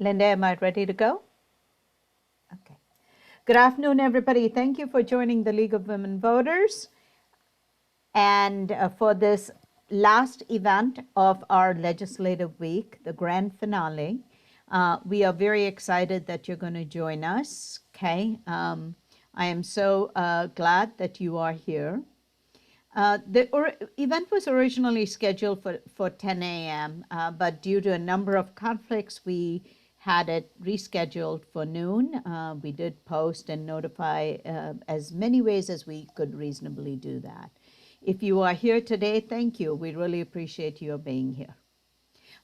Linda, am I ready to go? Okay. Good afternoon, everybody. Thank you for joining the League of Women Voters and for this last event of our legislative week, the grand finale. We are very excited that you're going to join us. Okay. I am so glad that you are here. The event was originally scheduled for 10 a.m., but due to a number of conflicts, we had it rescheduled for noon. We did post and notify as many ways as we could reasonably do that. If you are here today, thank you. We really appreciate your being here.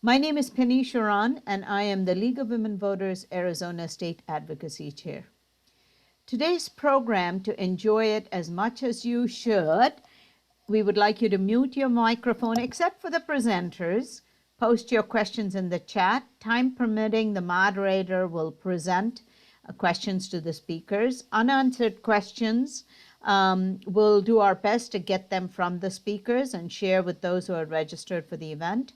My name is Penny Sharan, and I am the League of Women Voters Arizona State Advocacy Chair. Today's program, to enjoy it as much as you should, we would like you to mute your microphone except for the presenters. Post your questions in the chat. Time permitting, the moderator will present questions to the speakers. Unanswered questions, we'll do our best to get them from the speakers and share with those who are registered for the event.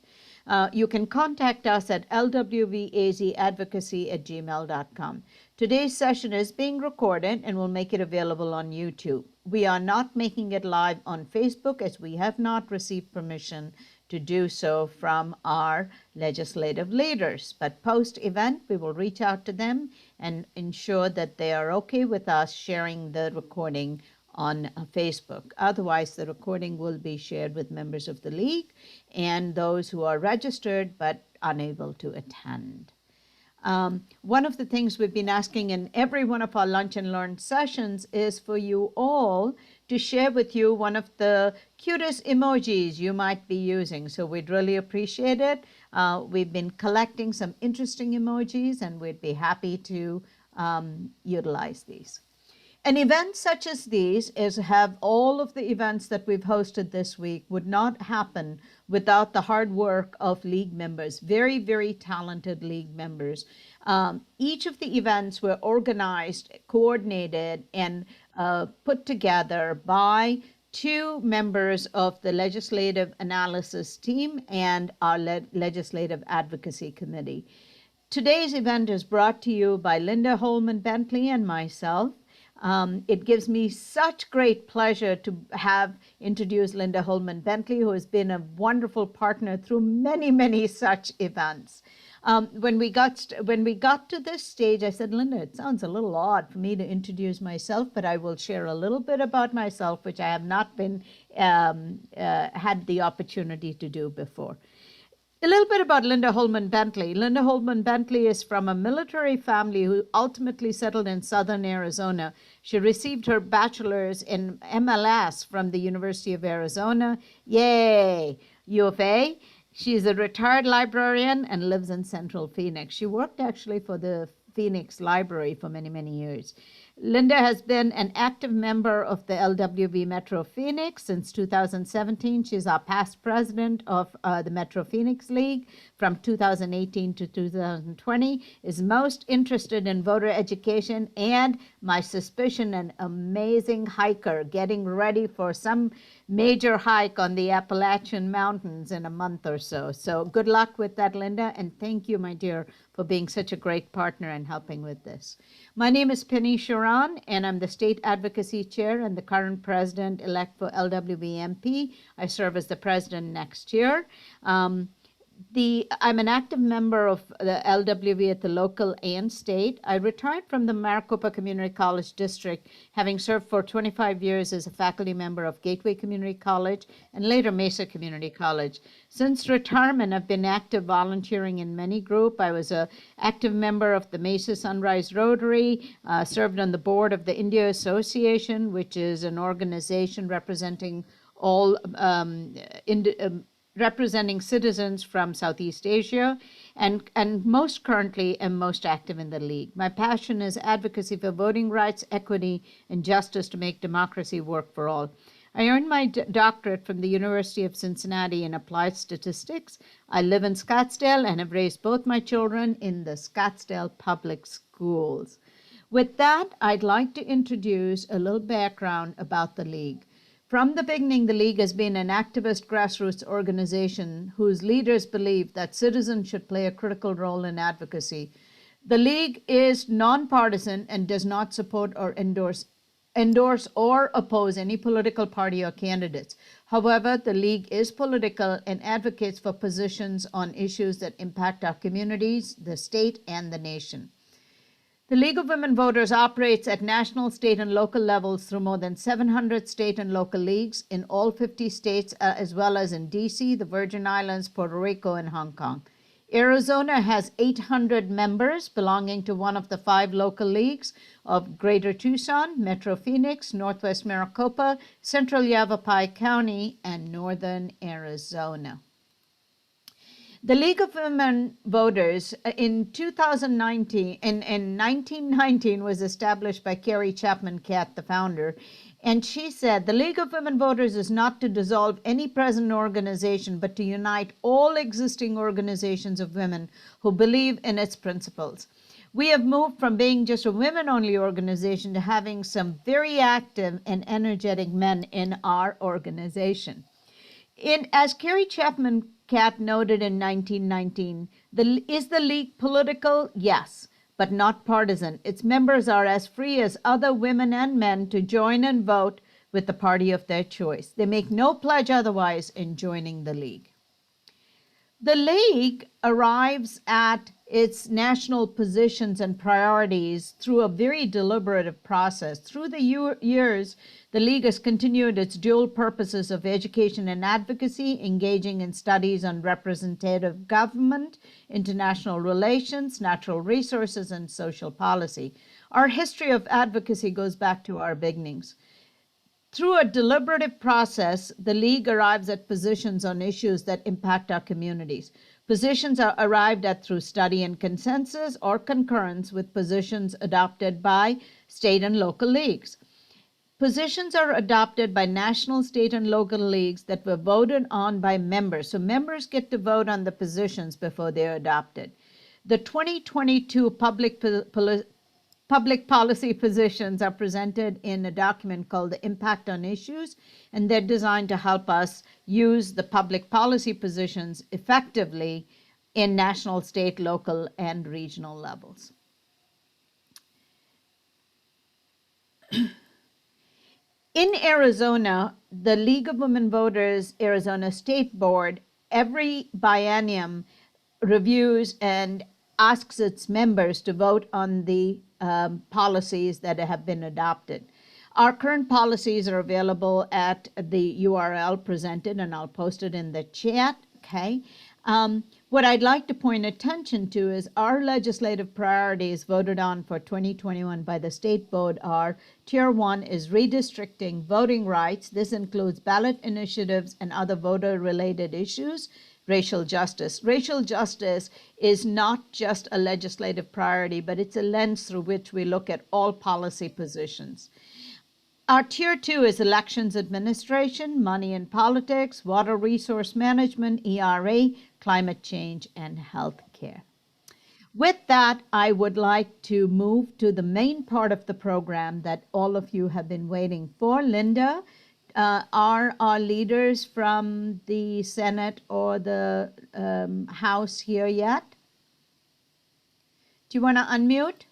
You can contact us at lwvazadvocacy@gmail.com. Today's session is being recorded and we'll make it available on YouTube. We are not making it live on Facebook as we have not received permission to do so from our legislative leaders. But post-event, we will reach out to them and ensure that they are okay with us sharing the recording on Facebook. Otherwise, the recording will be shared with members of the League and those who are registered but unable to attend. One of the things we've been asking in every one of our Lunch and Learn sessions is for you all to share with you one of the cutest emojis you might be using. So we'd really appreciate it. We've been collecting some interesting emojis and we'd be happy to utilize these. An event such as these have all of the events that we've hosted this week would not happen without the hard work of League members, very, very talented League members. Each of the events were organized, coordinated, and put together by two members of the Legislative Analysis Team and our Legislative Advocacy Committee. Today's event is brought to you by Linda Holman Bentley and myself. It gives me such great pleasure to have introduced Linda Holman Bentley, who has been a wonderful partner through many, many such events. When we got to this stage, I said, Linda, it sounds a little odd for me to introduce myself, but I will share a little bit about myself, which I have not been had the opportunity to do before. A little bit about Linda Holman Bentley. Linda Holman Bentley is from a military family who ultimately settled in southern Arizona. She received her bachelor's in MLS from the University of Arizona. Yay! U of A. She is a retired librarian and lives in Central Phoenix. She worked actually for the Phoenix Library for many, many years. Linda has been an active member of the LWV Metro Phoenix since 2017. She's our past president of the Metro Phoenix League from 2018 to 2020, is most interested in voter education and, my suspicion, an amazing hiker getting ready for some major hike on the Appalachian Mountains in a month or so. So good luck with that, Linda, and thank you, my dear, for being such a great partner and helping with this. My name is Penny Sharan, and I'm the State Advocacy Chair and the current President-elect for LWVMP. I serve as the President next year. I'm an active member of the LWV at the local and state. I retired from the Maricopa Community College District, having served for 25 years as a faculty member of Gateway Community College and later Mesa Community College. Since retirement, I've been active volunteering in many groups. I was an active member of the Mesa Sunrise Rotary, served on the board of the India Association, which is an organization representing all representing citizens from Southeast Asia, and most currently am most active in the League. My passion is advocacy for voting rights, equity, and justice to make democracy work for all. I earned my doctorate from the University of Cincinnati in applied statistics. I live in Scottsdale and have raised both my children in the Scottsdale public schools. With that, I'd like to introduce a little background about the League. From the beginning, the League has been an activist grassroots organization whose leaders believe that citizens should play a critical role in advocacy. The League is nonpartisan and does not support or endorse or oppose any political party or candidates. However, the League is political and advocates for positions on issues that impact our communities, the state, and the nation. The League of Women Voters operates at national, state, and local levels through more than 700 state and local leagues in all 50 states, as well as in D.C., the Virgin Islands, Puerto Rico, and Hong Kong. Arizona has 800 members belonging to one of the 5 local leagues of Greater Tucson, Metro Phoenix, Northwest Maricopa, Central Yavapai County, and Northern Arizona. The League of Women Voters in 1919 was established by Carrie Chapman Catt, the founder, and she said, the League of Women Voters is not to dissolve any present organization, but to unite all existing organizations of women who believe in its principles. We have moved from being just a women-only organization to having some very active and energetic men in our organization. As Carrie Chapman Catt noted in 1919, is the League political? Yes, but not partisan. Its members are as free as other women and men to join and vote with the party of their choice. They make no pledge otherwise in joining the League. The League arrives at its national positions and priorities through a very deliberative process. Through the years, the League has continued its dual purposes of education and advocacy, engaging in studies on representative government, international relations, natural resources, and social policy. Our history of advocacy goes back to our beginnings. Through a deliberative process, the League arrives at positions on issues that impact our communities. Positions are arrived at through study and consensus or concurrence with positions adopted by state and local leagues. Positions are adopted by national, state, and local leagues that were voted on by members. So members get to vote on the positions before they're adopted. The 2022 public policy positions are presented in a document called the Impact on Issues, and they're designed to help us use the public policy positions effectively in national, state, local, and regional levels. In Arizona, the League of Women Voters Arizona State Board every biennium reviews and asks its members to vote on the policies that have been adopted. Our current policies are available at the URL presented, and I'll post it in the chat, okay? What I'd like to point attention to is our legislative priorities voted on for 2021 by the State Board are: Tier 1 is redistricting voting rights. This includes ballot initiatives and other voter-related issues. Racial justice. Racial justice is not just a legislative priority, but it's a lens through which we look at all policy positions. Our Tier 2 is elections administration, money and politics, water resource management, ERA, climate change, and health care. With that, I would like to move to the main part of the program that all of you have been waiting for. Linda, are our leaders from the Senate or the House here yet? Do you want to unmute?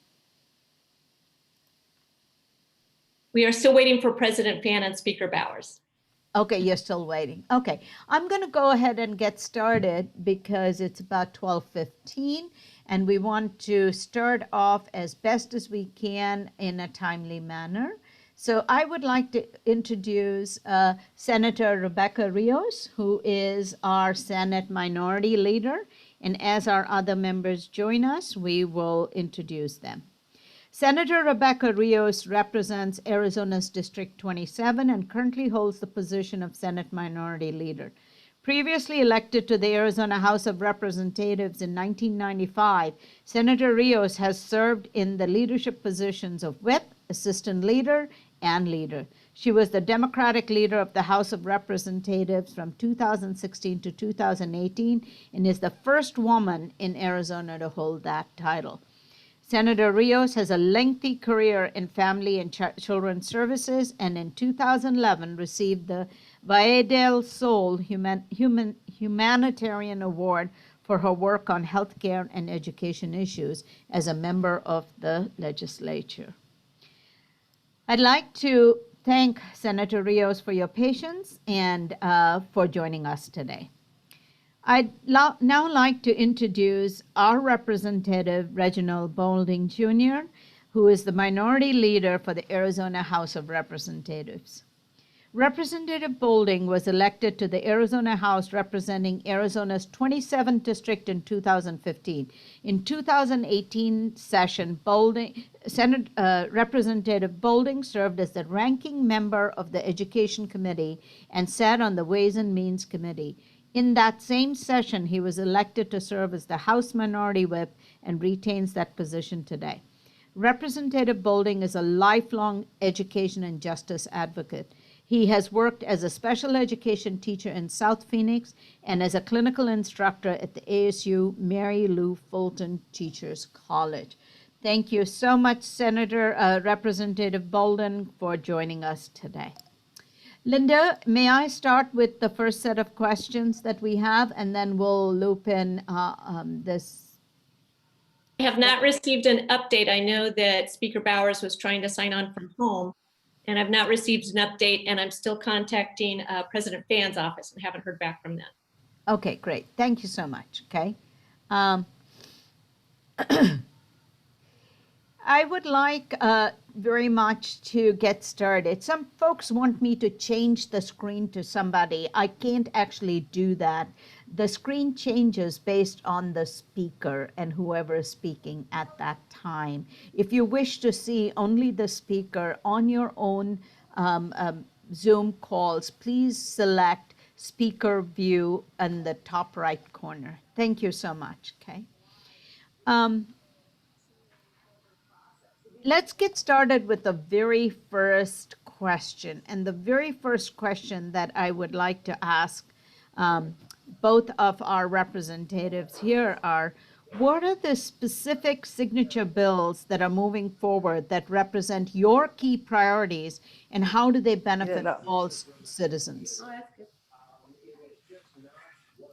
We are still waiting for President Fann and Speaker Bowers. Okay, you're still waiting. Okay, I'm going to go ahead and get started because it's about 12:15 and we want to start off as best as we can in a timely manner. So I would like to introduce Senator Rebecca Rios, who is our Senate Minority Leader. And as our other members join us, we will introduce them. Senator Rebecca Rios represents Arizona's District 27 and currently holds the position of Senate Minority Leader. Previously elected to the Arizona House of Representatives in 1995, Senator Rios has served in the leadership positions of Whip, Assistant Leader, and Leader. She was the Democratic leader of the House of Representatives from 2016 to 2018 and is the first woman in Arizona to hold that title. Senator Rios has a lengthy career in family and children's services and in 2011 received the Valle del Sol Humanitarian Award for her work on healthcare and education issues as a member of the legislature. I'd like to thank Senator Rios for your patience and for joining us today. I'd now like to introduce our representative, Reginald Boulding Jr., who is the minority leader for the Arizona House of Representatives. Representative Boulding was elected to the Arizona House representing Arizona's 27th district in 2015. In 2018 session, Representative Boulding served as the ranking member of the Education Committee and sat on the Ways and Means Committee. In that same session, he was elected to serve as the House Minority Whip and retains that position today. Representative Boulding is a lifelong education and justice advocate. He has worked as a special education teacher in South Phoenix and as a clinical instructor at the ASU Mary Lou Fulton Teachers College. Thank you so much, Representative Boulding, for joining us today. Linda, may I start with the first set of questions that we have, and then we'll loop in this. I have not received an update. I know that Speaker Bowers was trying to sign on from home, and I've not received an update, and I'm still contacting President Fann's office and haven't heard back from them. Okay, great. Thank you so much. Okay. I would like very much to get started. Some folks want me to change the screen to somebody. I can't actually do that. The screen changes based on the speaker and whoever is speaking at that time. If you wish to see only the speaker on your own Zoom calls, please select speaker view in the top right corner. Thank you so much. Okay. Let's get started with the very first question. And the very first question that I would like to ask both of our representatives here are, what are the specific signature bills that are moving forward that represent your key priorities, and how do they benefit all citizens?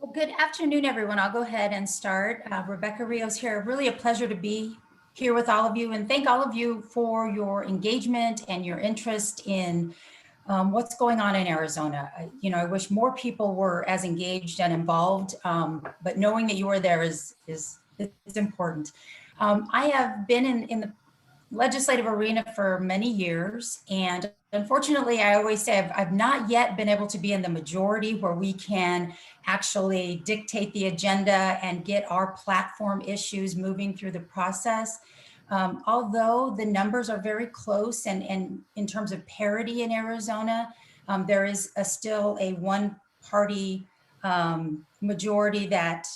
Well, good afternoon, everyone. I'll go ahead and start. Rebecca Rios here. Really a pleasure to be here with all of you, and thank all of you for your engagement and your interest in what's going on in Arizona. I wish more people were as engaged and involved, but knowing that you are there is important. I have been in the legislative arena for many years, and unfortunately, I always say I've not yet been able to be in the majority where we can actually dictate the agenda and get our platform issues moving through the process. Although the numbers are very close, and in terms of parity in Arizona, there is still a one-party majority that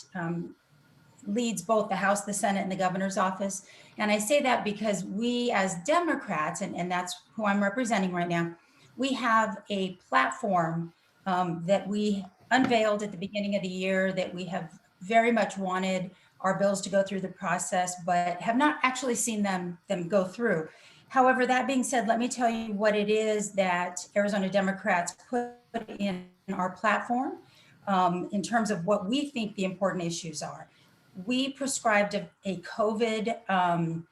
leads both the House, the Senate, and the governor's office. And I say that because we as Democrats, and that's who I'm representing right now, we have a platform that we unveiled at the beginning of the year that we have very much wanted our bills to go through the process, but have not actually seen them go through. However, that being said, let me tell you what it is that Arizona Democrats put in our platform in terms of what we think the important issues are. We prescribed a COVID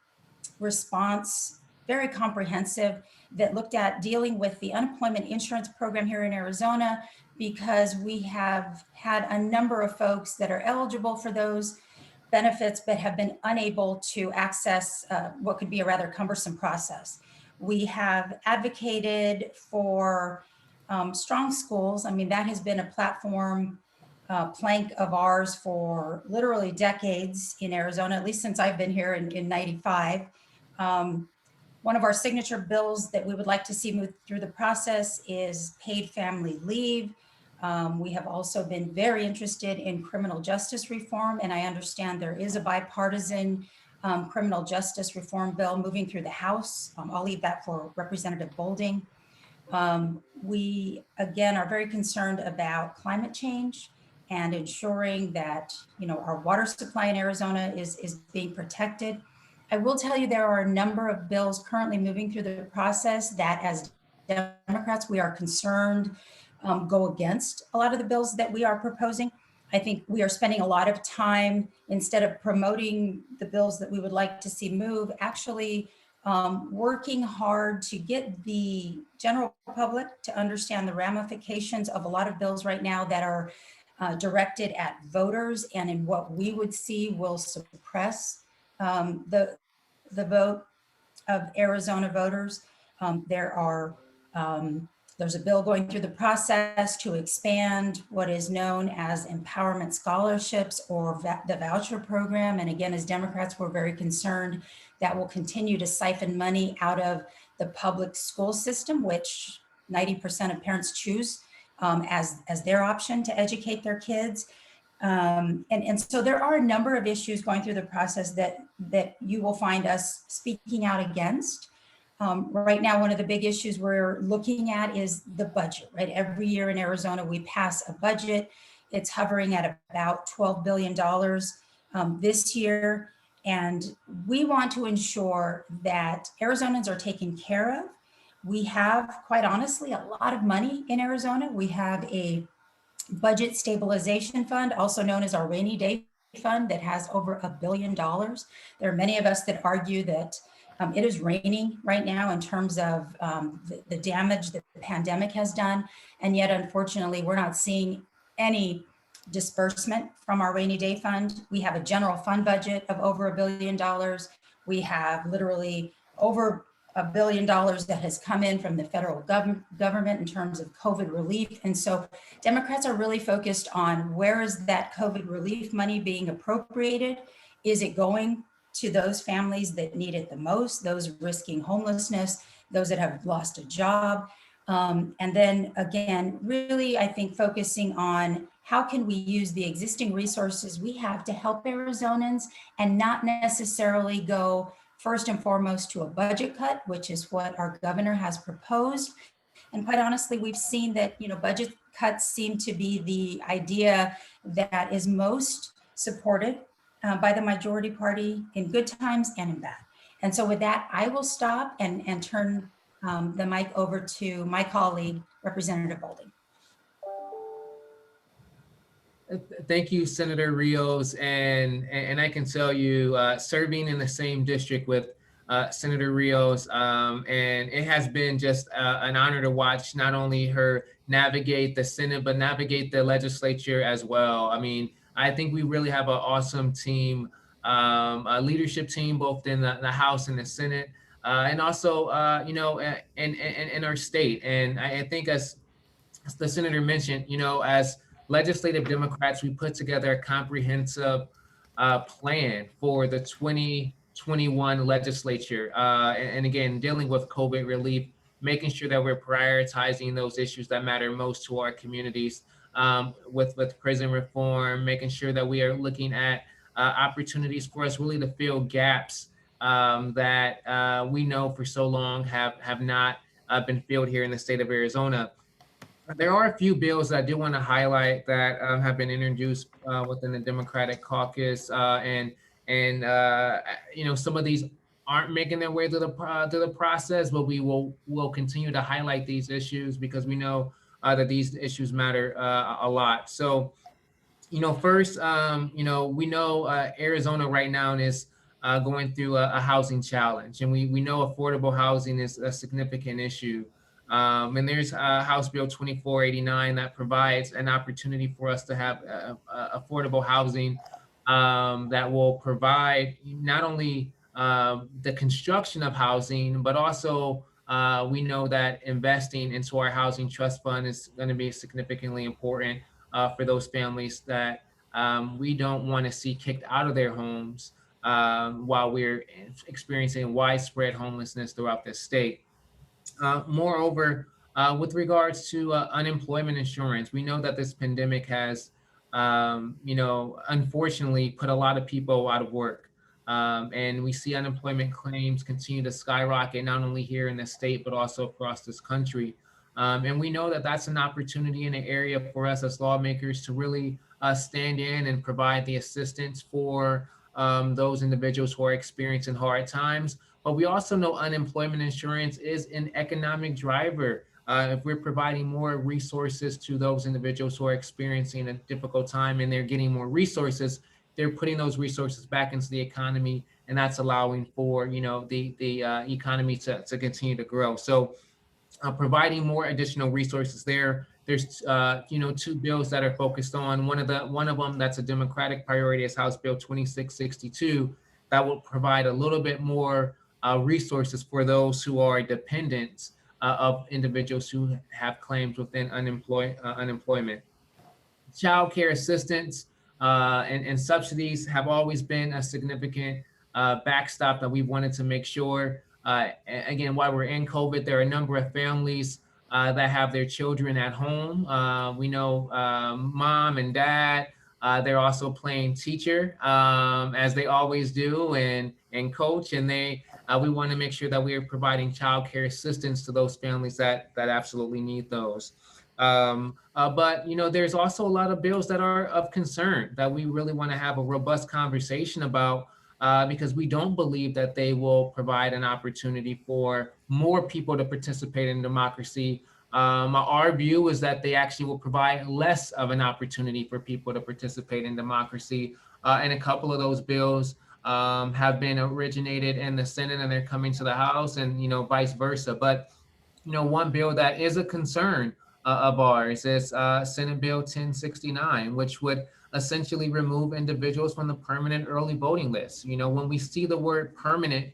response, very comprehensive, that looked at dealing with the unemployment insurance program here in Arizona, because we have had a number of folks that are eligible for those benefits, but have been unable to access what could be a rather cumbersome process. We have advocated for strong schools. I mean, that has been a platform plank of ours for literally decades in Arizona, at least since I've been here in 95. One of our signature bills that we would like to see move through the process is paid family leave. We have also been very interested in criminal justice reform, and I understand there is a bipartisan criminal justice reform bill moving through the House. I'll leave that for Representative Boulding. We, again, are very concerned about climate change and ensuring that our water supply in Arizona is being protected. I will tell you there are a number of bills currently moving through the process that, as Democrats, we are concerned go against a lot of the bills that we are proposing. I think we are spending a lot of time, instead of promoting the bills that we would like to see move, actually working hard to get the general public to understand the ramifications of a lot of bills right now that are directed at voters, and in what we would see will suppress the vote of Arizona voters. There are there's a bill going through the process to expand what is known as empowerment scholarships, or the voucher program. And again, as Democrats, we're very concerned that will continue to siphon money out of the public school system, which 90% of parents choose as their option to educate their kids. And so there are a number of issues going through the process that you will find us speaking out against. Right now, one of the big issues we're looking at is the budget, right? Every year in Arizona, we pass a budget. It's hovering at about $12 billion this year. And we want to ensure that Arizonans are taken care of. We have, quite honestly, a lot of money in Arizona. We have a budget stabilization fund, also known as our rainy day fund, that has over $1 billion. There are many of us that argue that it is raining right now in terms of the damage that the pandemic has done. And yet, unfortunately, we're not seeing any disbursement from our rainy day fund. We have a general fund budget of over $1 billion. We have literally over $1 billion that has come in from the federal government in terms of COVID relief. And so Democrats are really focused on, where is that COVID relief money being appropriated? Is it going to those families that need it the most, those risking homelessness, those that have lost a job? And then again, really, I think focusing on how can we use the existing resources we have to help Arizonans, and not necessarily go first and foremost to a budget cut, which is what our governor has proposed. And quite honestly, we've seen that, budget cuts seem to be the idea that is most supported by the majority party in good times and in bad. And so with that, I will stop and turn the mic over to my colleague, Representative Bolding. Thank you, Senator Rios. And I can tell you, serving in the same district with Senator Rios, and it has been just an honor to watch not only her navigate the Senate, but navigate the legislature as well. I mean, I think we really have an awesome team, a leadership team, both in the House and the Senate, and also, in our state. And I think, as the senator mentioned, as legislative Democrats, we put together a comprehensive plan for the 2021 legislature. And again, dealing with COVID relief, making sure that we're prioritizing those issues that matter most to our communities, with prison reform, making sure that we are looking at opportunities for us really to fill gaps that we know for so long have not been filled here in the state of Arizona. There are a few bills that I do want to highlight that have been introduced within the Democratic caucus, and some of these aren't making their way through the process, but will continue to highlight these issues because we know that these issues matter a lot. So, first, we know Arizona right now is going through a housing challenge, and we know affordable housing is a significant issue. And there's House Bill 2489 that provides an opportunity for us to have affordable housing that will provide not only the construction of housing, but also we know that investing into our housing trust fund is going to be significantly important for those families that we don't want to see kicked out of their homes while we're experiencing widespread homelessness throughout the state. Moreover, with regards to unemployment insurance, we know that this pandemic has, unfortunately put a lot of people out of work. And we see unemployment claims continue to skyrocket, not only here in the state, but also across this country. And we know that that's an opportunity in an area for us as lawmakers to really stand in and provide the assistance for those individuals who are experiencing hard times. But we also know unemployment insurance is an economic driver If we're providing more resources to those individuals who are experiencing a difficult time and they're getting more resources, they're putting those resources back into the economy, and that's allowing for the economy to continue to grow. So providing more additional resources there. There's two bills that are focused on one of them that's a Democratic priority is House Bill 2662 that will provide a little bit more resources for those who are dependents of individuals who have claims within unemployment. Child care assistance and subsidies have always been a significant backstop that we wanted to make sure. Again, while we're in COVID, there are a number of families that have their children at home. We know mom and dad, they're also playing teacher as they always do and coach. And we want to make sure that we are providing child care assistance to those families that absolutely need those. But there's also a lot of bills that are of concern that we really want to have a robust conversation about because we don't believe that they will provide an opportunity for more people to participate in democracy. Our view is that they actually will provide less of an opportunity for people to participate in democracy. And a couple of those bills have been originated in the Senate and they're coming to the House and vice versa. But one bill that is a concern of ours is Senate Bill 1069, which would essentially remove individuals from the permanent early voting list. When we see the word permanent,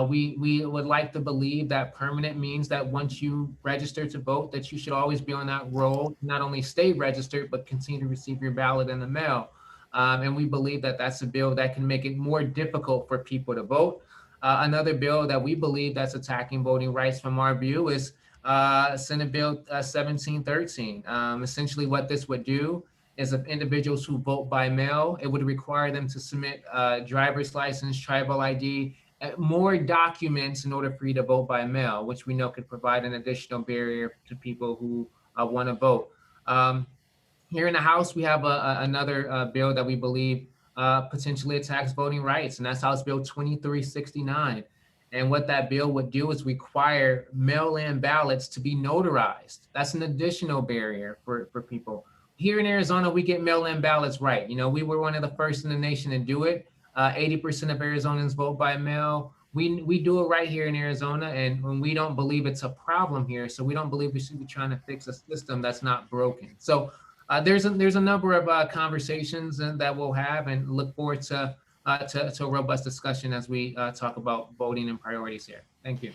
we would like to believe that permanent means that once you register to vote, that you should always be on that roll, not only stay registered, but continue to receive your ballot in the mail. And we believe that that's a bill that can make it more difficult for people to vote. Another bill that we believe that's attacking voting rights from our view is Senate Bill 1713. Essentially what this would do is if individuals who vote by mail, it would require them to submit driver's license, tribal ID, more documents in order for you to vote by mail, which we know could provide an additional barrier to people who want to vote. Here in the House, we have another bill that we believe potentially attacks voting rights, and that's House Bill 2369. And what that bill would do is require mail-in ballots to be notarized. That's an additional barrier for people. Here in Arizona, we get mail-in ballots right. We were one of the first in the nation to do it. 80% of Arizonans vote by mail. We do it right here in Arizona, and we don't believe it's a problem here. So we don't believe we should be trying to fix a system that's not broken. So there's a number of conversations that we'll have, and look forward to a robust discussion as we talk about voting and priorities here. Thank you.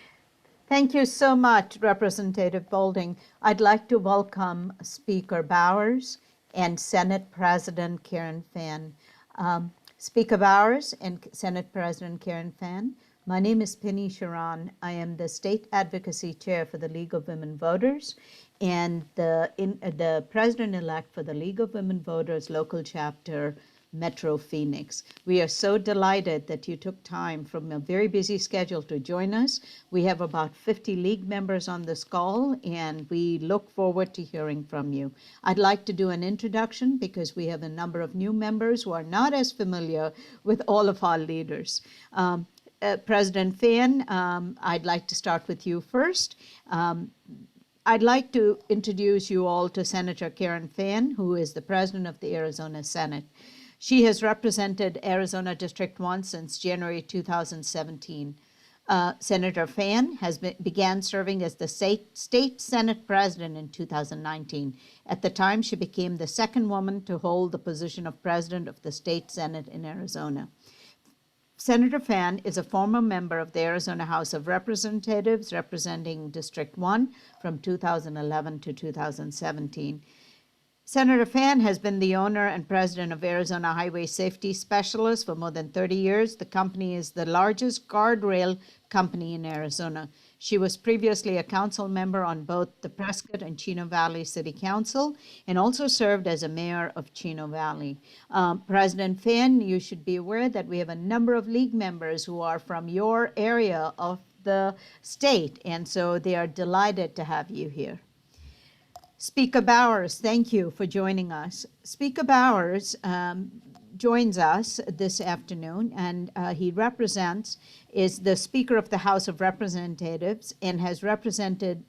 Thank you so much, Representative Bolding. I'd like to welcome Speaker Bowers and Senate President Karen Fann. Speaker Bowers and Senate President Karen Fann, my name is Penny Sharon. I am the State Advocacy Chair for the League of Women Voters and the President-elect for the League of Women Voters Local Chapter Metro Phoenix. We are so delighted that you took time from a very busy schedule to join us. We have about 50 league members on this call, and we look forward to hearing from you. I'd like to do an introduction because we have a number of new members who are not as familiar with all of our leaders. President Fann, I'd like to start with you first. I'd like to introduce you all to Senator Karen Fann, who is the president of the Arizona Senate. She has represented Arizona District 1 since January 2017. Senator Fann began serving as the state Senate president in 2019. At the time, she became the second woman to hold the position of president of the state Senate in Arizona. Senator Fann is a former member of the Arizona House of Representatives, representing District 1 from 2011 to 2017. Senator Fann has been the owner and president of Arizona Highway Safety Specialists for more than 30 years. The company is the largest guardrail company in Arizona. She was previously a council member on both the Prescott and Chino Valley City Council and also served as a mayor of Chino Valley. President Fann, you should be aware that we have a number of league members who are from your area of the state, and so they are delighted to have you here. Speaker Bowers, thank you for joining us. Speaker Bowers joins us this afternoon, and he is the Speaker of the House of Representatives and has represented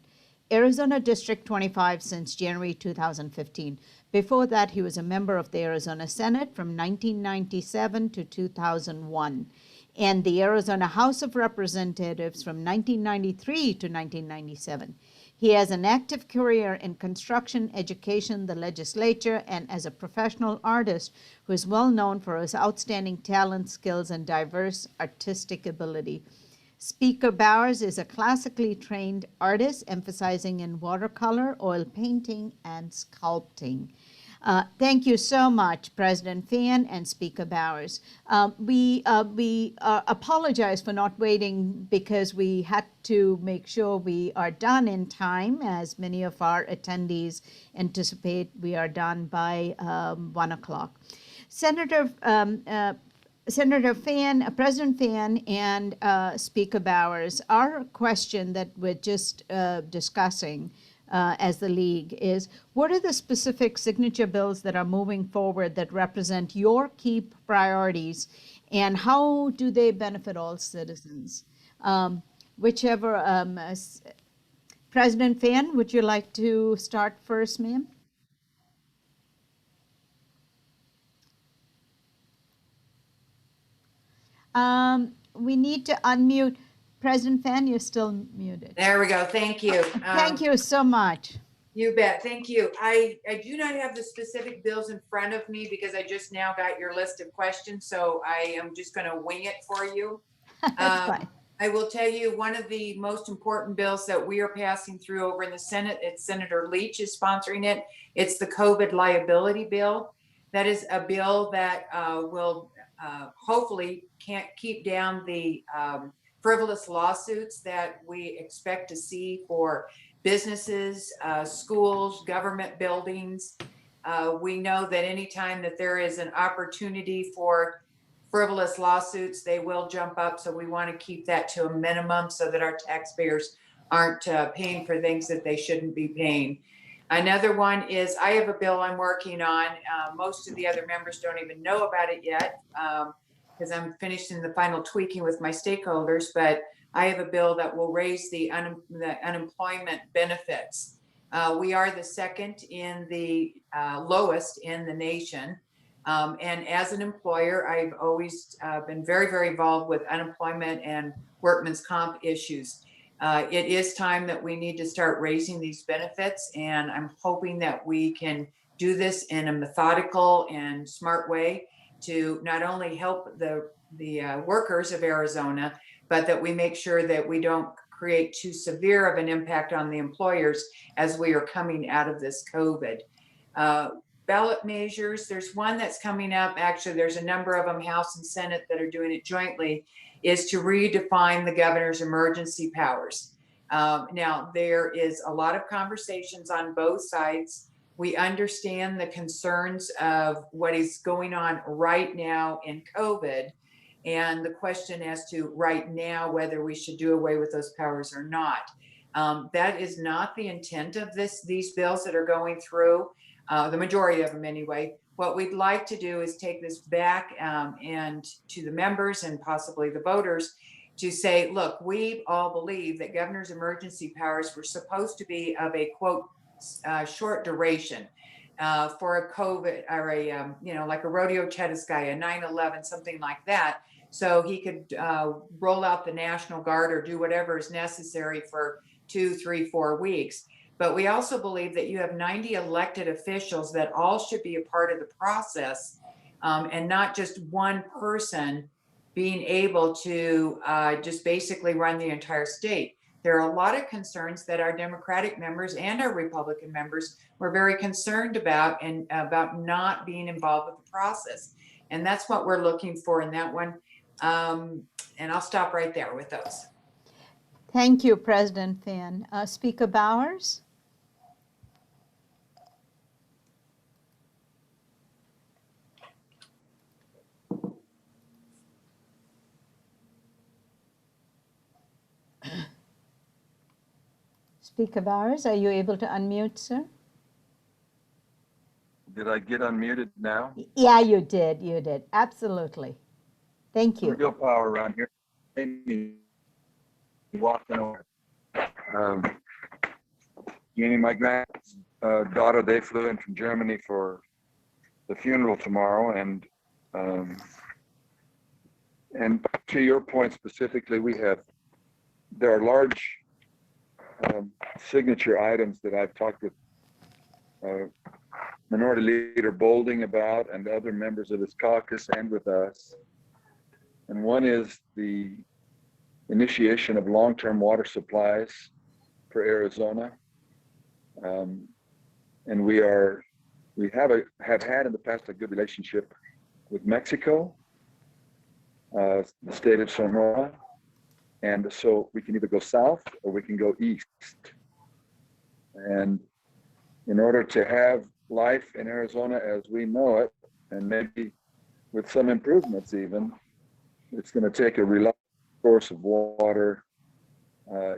Arizona District 25 since January 2015. Before that, he was a member of the Arizona Senate from 1997 to 2001 and the Arizona House of Representatives from 1993 to 1997. He has an active career in construction, education, the legislature, and as a professional artist who is well known for his outstanding talent, skills, and diverse artistic ability. Speaker Bowers is a classically trained artist emphasizing in watercolor, oil painting, and sculpting. Thank you so much, President Fann and Speaker Bowers. We apologize for not waiting because we had to make sure we are done in time, as many of our attendees anticipate we are done by 1 o'clock. Senator Fann, President Fann, and Speaker Bowers, our question that we're just discussing as the league is, what are the specific signature bills that are moving forward that represent your key priorities, and how do they benefit all citizens? President Fann, would you like to start first, ma'am? We need to unmute. President Fann, you're still muted. There we go. Thank you. Thank you so much. You bet. Thank you. I do not have the specific bills in front of me because I just now got your list of questions. So I am just going to wing it for you. That's fine. I will tell you one of the most important bills that we are passing through over in the Senate, it's Senator Leach is sponsoring it. It's the COVID liability bill. That is a bill that will hopefully can't keep down the frivolous lawsuits that we expect to see for businesses, schools, government buildings. We know that anytime that there is an opportunity for frivolous lawsuits, they will jump up. So we want to keep that to a minimum so that our taxpayers aren't paying for things that they shouldn't be paying. Another one is I have a bill I'm working on. Most of the other members don't even know about it yet because I'm finishing the final tweaking with my stakeholders, but I have a bill that will raise the unemployment benefits. We are the second in the lowest in the nation. And as an employer, I've always been very, very involved with unemployment and workman's comp issues. It is time that we need to start raising these benefits, and I'm hoping that we can do this in a methodical and smart way to not only help the workers of Arizona, but that we make sure that we don't create too severe of an impact on the employers as we are coming out of this COVID. Ballot measures, there's one that's coming up. Actually, there's a number of them, House and Senate, that are doing it jointly, is to redefine the governor's emergency powers. Now, there is a lot of conversations on both sides. We understand the concerns of what is going on right now in COVID, and the question as to right now whether we should do away with those powers or not. That is not the intent of these bills that are going through, the majority of them anyway. What we'd like to do is take this back and to the members and possibly the voters to say, look, we all believe that governor's emergency powers were supposed to be of a quote short duration for a COVID or a like a rodeo Chetiskaya, 9/11, something like that. So he could roll out the National Guard or do whatever is necessary for 2, 3, 4 weeks. But we also believe that you have 90 elected officials that all should be a part of the process and not just one person being able to just basically run the entire state. There are a lot of concerns that our Democratic members and our Republican members were very concerned about and about not being involved with the process. And that's what we're looking for in that one. And I'll stop right there with those. Thank you, President Fann. Speaker Bowers? Speaker Bowers, are you able to unmute, sir? Did I get unmuted now? Yeah, you did. You did. Absolutely. Thank you. Real power around here. Maybe walking over. Jeannie, my granddaughter, they flew in from Germany for the funeral tomorrow, and to your point specifically, there are large signature items that I've talked with Minority Leader Bolding about and other members of his caucus and with us. And one is the initiation of long-term water supplies for Arizona. And we have had in the past a good relationship with Mexico, the state of Sonora. And so we can either go south or we can go east. And in order to have life in Arizona as we know it, and maybe with some improvements even, it's going to take a reliable source of water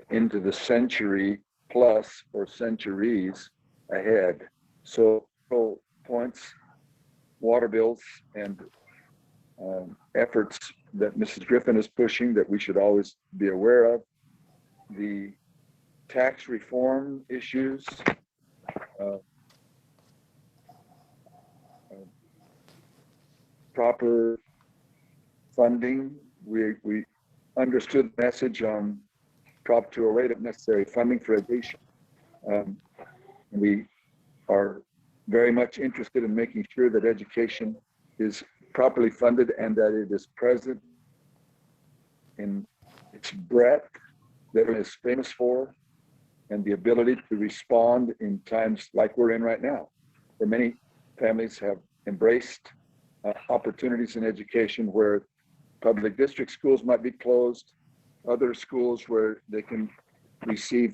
into the century plus or centuries ahead. So points, water bills, and efforts that Mrs. Griffin is pushing that we should always be aware of. The tax reform issues, proper funding. We understood the message on Prop 208 of necessary funding for education. We are very much interested in making sure that education is properly funded and that it is present in its breadth that it is famous for, and the ability to respond in times like we're in right now, where many families have embraced opportunities in education where public district schools might be closed, other schools where they can receive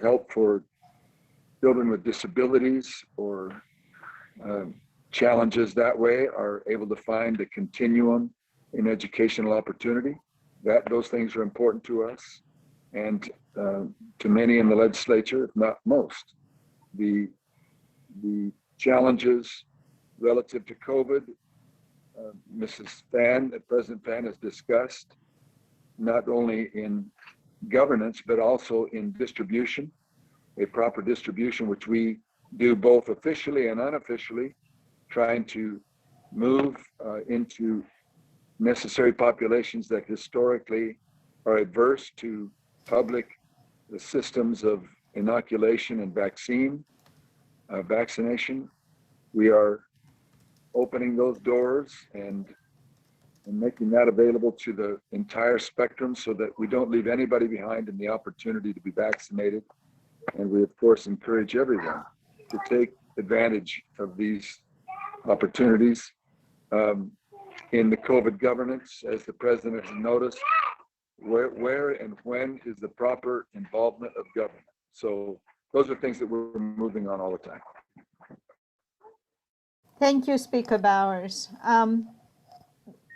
help for children with disabilities or challenges that way are able to find a continuum in educational opportunity. Those things are important to us and to many in the legislature, if not most. The challenges relative to COVID, Mrs. Fann, President Fann has discussed, not only in governance, but also in distribution, a proper distribution, which we do both officially and unofficially, trying to move into necessary populations that historically are adverse to public systems of inoculation and vaccination. We are opening those doors and making that available to the entire spectrum so that we don't leave anybody behind in the opportunity to be vaccinated. And we, of course, encourage everyone to take advantage of these opportunities. In the COVID governance, as the president has noticed, where and when is the proper involvement of government? So those are things that we're moving on all the time. Thank you, Speaker Bowers.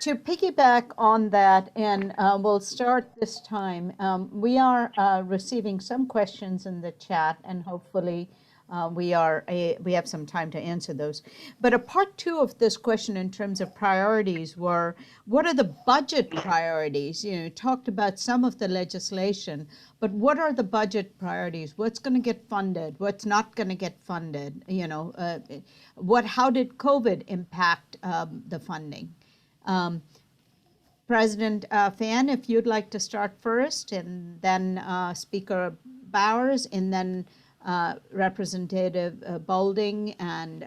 To piggyback on that, and we'll start this time, we are receiving some questions in the chat, and hopefully we have some time to answer those. But a part two of this question in terms of priorities were, what are the budget priorities? You talked about some of the legislation, but what are the budget priorities? What's going to get funded? What's not going to get funded? How did COVID impact the funding? President Fann, if you'd like to start first, and then Speaker Bowers, and then Representative Bolding and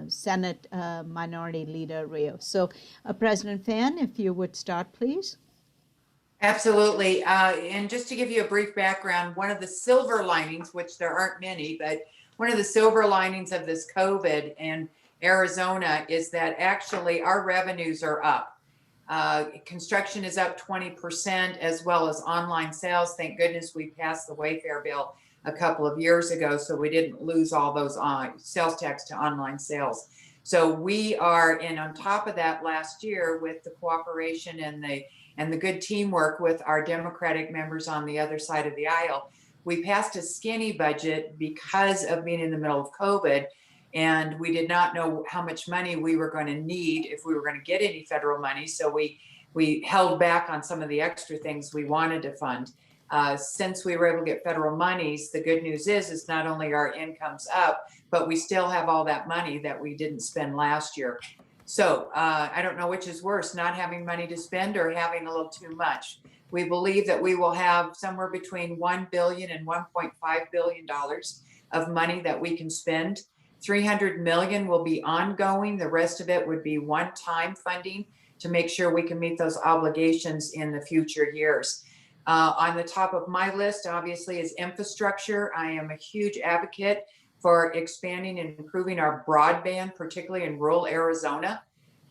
Senate Minority Leader Rios. So President Fann, if you would start, please. Absolutely. And just to give you a brief background, one of the silver linings, which there aren't many, but one of the silver linings of this COVID in Arizona is that actually our revenues are up. Construction is up 20%, as well as online sales. Thank goodness we passed the Wayfair bill a couple of years ago, so we didn't lose all those sales tax to online sales. So we are, and on top of that, last year, with the cooperation and the good teamwork with our Democratic members on the other side of the aisle, we passed a skinny budget because of being in the middle of COVID, and we did not know how much money we were going to need if we were going to get any federal money. So we held back on some of the extra things we wanted to fund. Since we were able to get federal monies, the good news is not only our income's up, but we still have all that money that we didn't spend last year. So I don't know which is worse, not having money to spend or having a little too much. We believe that we will have somewhere between $1 billion and $1.5 billion of money that we can spend. 300 million will be ongoing. The rest of it would be one-time funding to make sure we can meet those obligations in the future years. On the top of my list, obviously, is infrastructure. I am a huge advocate for expanding and improving our broadband, particularly in rural Arizona.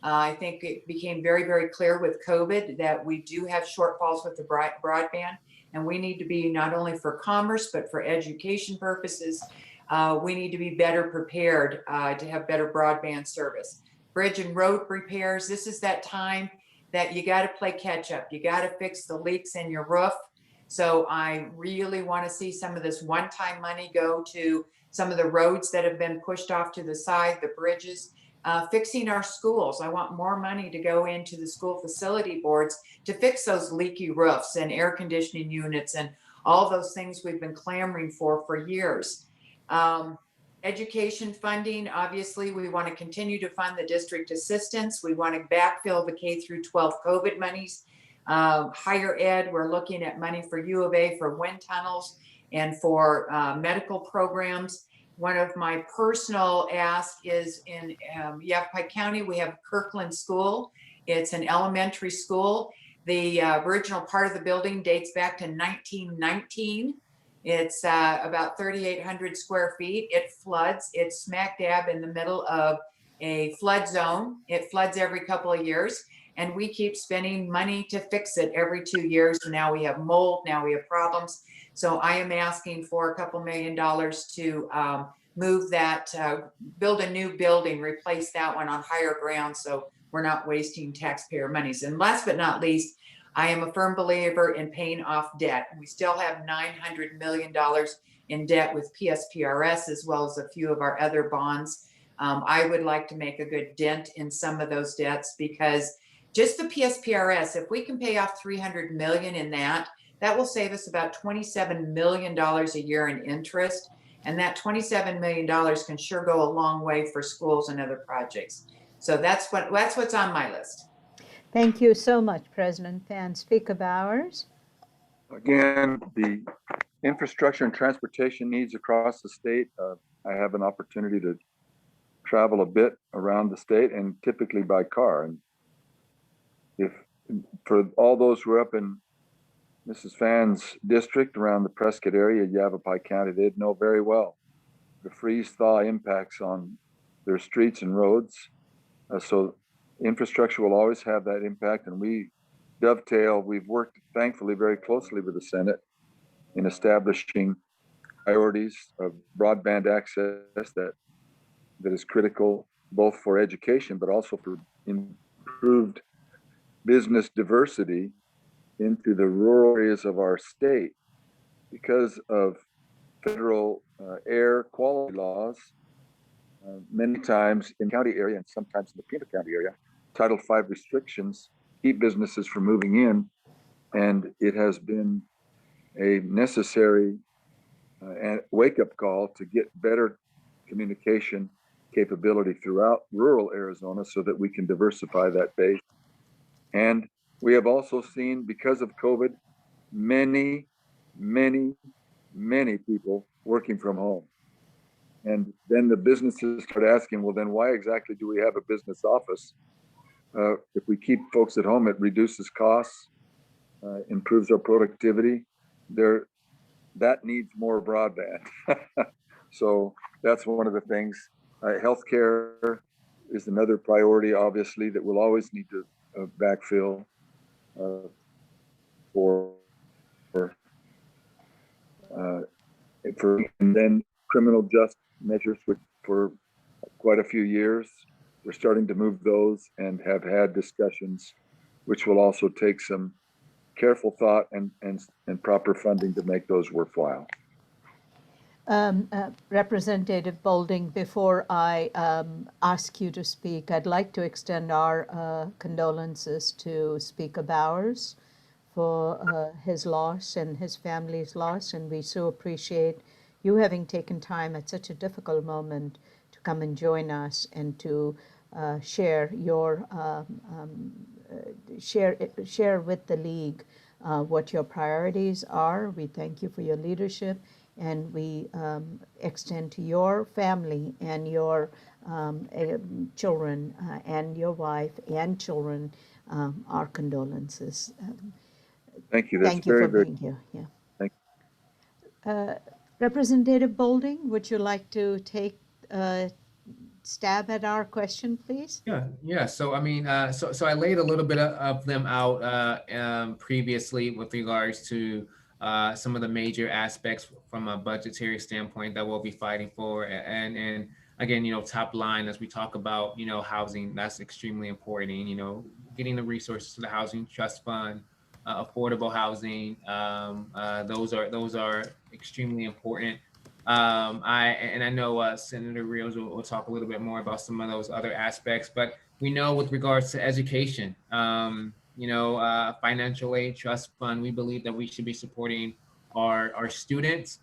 I think it became very, very clear with COVID that we do have shortfalls with the broadband, and we need to be not only for commerce, but for education purposes. We need to be better prepared to have better broadband service. Bridge and road repairs, this is that time that you got to play catch up. You got to fix the leaks in your roof. So I really want to see some of this one-time money go to some of the roads that have been pushed off to the side, the bridges, fixing our schools. I want more money to go into the school facility boards to fix those leaky roofs and air conditioning units and all those things we've been clamoring for years. Education funding, obviously, we want to continue to fund the district assistance. We want to backfill the K through 12 COVID monies. Higher ed, we're looking at money for U of A for wind tunnels and for medical programs. One of my personal asks is in Yavapai County, we have Kirkland School. It's an elementary school. The original part of the building dates back to 1919. It's about 3,800 square feet. It floods. It's smack dab in the middle of a flood zone. It floods every couple of years, and we keep spending money to fix it every 2 years. So now we have mold. Now we have problems. So I am asking for a couple $1 million to move that, build a new building, replace that one on higher ground, so we're not wasting taxpayer monies. And last but not least, I am a firm believer in paying off debt. We still have $900 million in debt with PSPRS, as well as a few of our other bonds. I would like to make a good dent in some of those debts, because just the PSPRS, if we can pay off $300 million in that, that will save us about $27 million a year in interest. And that $27 million can sure go a long way for schools and other projects. So that's what's on my list. Thank you so much, President Fann. Speaker Bowers? Again, the infrastructure and transportation needs across the state. I have an opportunity to travel a bit around the state, and typically by car. And if for all those who are up in Mrs. Fann's district around the Prescott area, Yavapai County, they'd know very well the freeze-thaw impacts on their streets and roads. So infrastructure will always have that impact, and we dovetail. We've worked, thankfully, very closely with the Senate in establishing priorities of broadband access that is critical both for education, but also for improved business diversity into the rural areas of our state. Because of federal air quality laws, many times in county area and sometimes in the Pima County area, Title V restrictions keep businesses from moving in, and it has been a necessary wake-up call to get better communication capability throughout rural Arizona so that we can diversify that base. And we have also seen, because of COVID, many people working from home. And then the businesses start asking, well, then why exactly do we have a business office? If we keep folks at home, it reduces costs, improves our productivity. That needs more broadband. So that's one of the things. Healthcare is another priority, obviously, that we'll always need to backfill and then criminal justice measures, which for quite a few years, we're starting to move those and have had discussions, which will also take some careful thought and proper funding to make those worthwhile. Representative Bolding, before I ask you to speak, I'd like to extend our condolences to Speaker Bowers for his loss and his family's loss, and we so appreciate you having taken time at such a difficult moment to come and join us and to share your share with the league what your priorities are. We thank you for your leadership, and we extend to your family and your children and your wife and children our condolences. Thank you. That's Thank you very, for very, being here. Yeah. thank Representative Bolding, would you like to take a stab at our question, please? Yeah. So I mean, so I laid a little bit of them out previously with regards to some of the major aspects from a budgetary standpoint that we'll be fighting for, and again, top line as we talk about, housing, that's extremely important. Getting the resources to the housing trust fund, affordable housing, those are extremely important. I know Senator Rios will talk a little bit more about some of those other aspects, but we know with regards to education, financial aid trust fund, we believe that we should be supporting our students,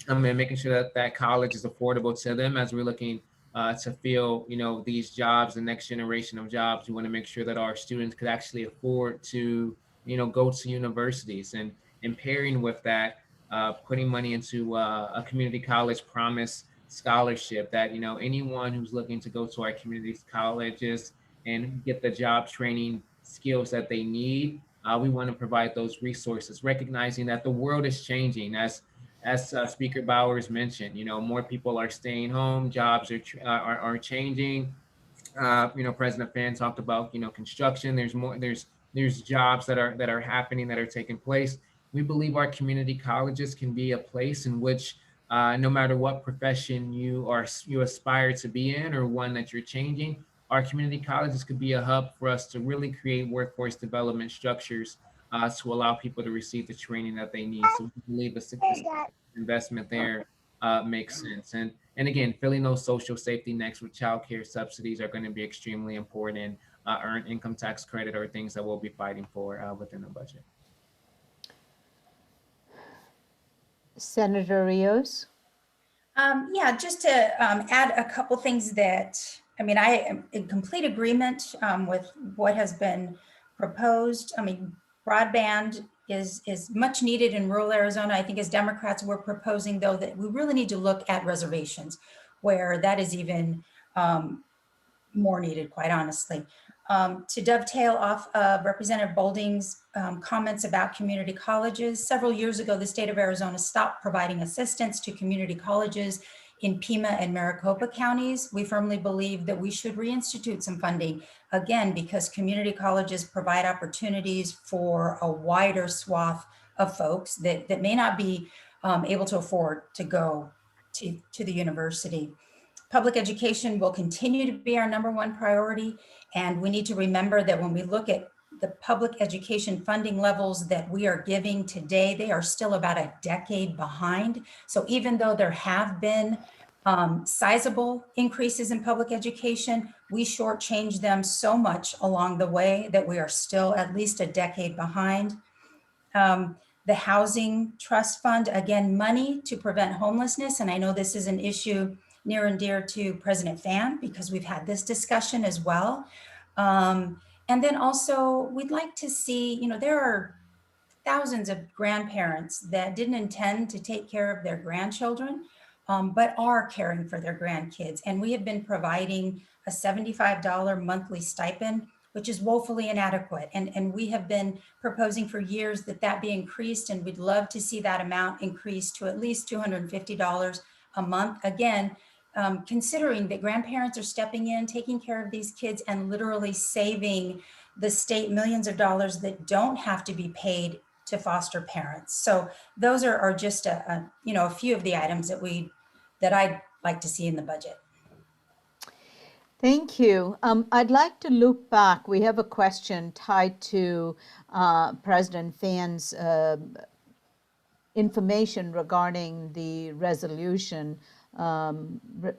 and making sure that college is affordable to them as we're looking to fill, these jobs, the next generation of jobs. We want to make sure that our students could actually afford to, go to universities, and pairing with that, putting money into a community college promise scholarship that, anyone who's looking to go to our community colleges and get the job training skills that they need, we want to provide those resources, recognizing that the world is changing as Speaker Bowers mentioned. More people are staying home, jobs are changing. President Fann talked about, construction. There's more. There's jobs that are happening, that are taking place. We believe our community colleges can be a place in which, no matter what profession you aspire to be in, or one that you're changing, our community colleges could be a hub for us to really create workforce development structures to allow people to receive the training that they need. So we believe the investment there makes sense. And again, filling those social safety nets with childcare subsidies are going to be extremely important. Earned income tax credit are things that we'll be fighting for within the budget. Senator Rios? Yeah, just to add a couple things that, I mean, I am in complete agreement with what has been proposed. I mean, broadband is much needed in rural Arizona. I think as Democrats, we're proposing, though, that we really need to look at reservations, where that is even more needed, quite honestly. To dovetail off of Representative Bolding's comments about community colleges, several years ago, the state of Arizona stopped providing assistance to community colleges in Pima and Maricopa counties. We firmly believe that we should reinstitute some funding, again, because community colleges provide opportunities for a wider swath of folks that may not be able to afford to go to the university. Public education will continue to be our #1 priority. And we need to remember that when we look at the public education funding levels that we are giving today, they are still about a decade behind. So even though there have been sizable increases in public education, we shortchange them so much along the way that we are still at least a decade behind. The Housing Trust Fund, again, money to prevent homelessness. And I know this is an issue near and dear to President Fann, because we've had this discussion as well. And then also we'd like to see, there are thousands of grandparents that didn't intend to take care of their grandchildren, but are caring for their grandkids. And we have been providing a $75 monthly stipend, which is woefully inadequate. And we have been proposing for years that be increased, and we'd love to see that amount increased to at least $250 a month. Again, considering that grandparents are stepping in, taking care of these kids, and literally saving the state millions of dollars that don't have to be paid to foster parents. So those are just a few of the items that I'd like to see in the budget. Thank you. I'd like to loop back. We have a question tied to President Fann's information regarding the resolution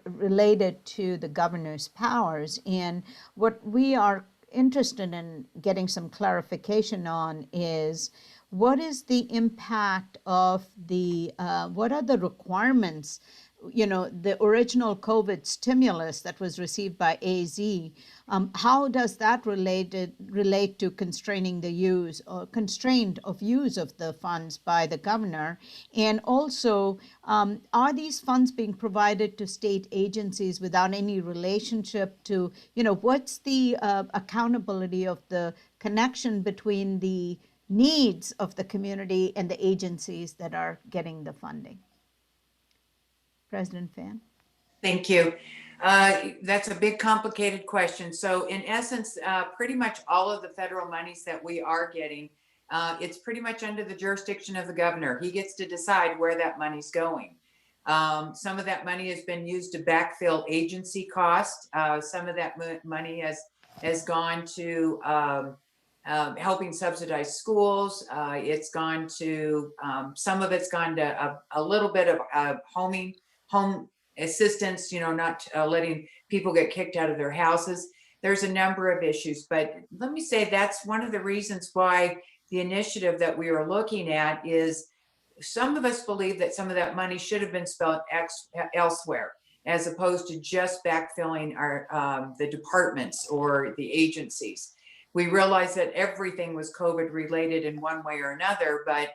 related to the governor's powers. And what we are interested in getting some clarification on is what is the impact of what are the requirements, the original COVID stimulus that was received by AZ, how does that relate to constraining the use or constraint of use of the funds by the governor? And also, are these funds being provided to state agencies without any relationship to, what's the accountability of the connection between the needs of the community and the agencies that are getting the funding? President Fann. Thank you. That's a big, complicated question. So in essence, pretty much all of the federal monies that we are getting, it's pretty much under the jurisdiction of the governor. He gets to decide where that money's going. Some of that money has been used to backfill agency costs. Some of that money has gone to helping subsidize schools. It's gone to, some of it's gone to a little bit of home assistance, not letting people get kicked out of their houses. There's a number of issues, but let me say that's one of the reasons why the initiative that we are looking at is some of us believe that some of that money should have been spent elsewhere, as opposed to just backfilling our the departments or the agencies. We realize that everything was COVID related in one way or another, but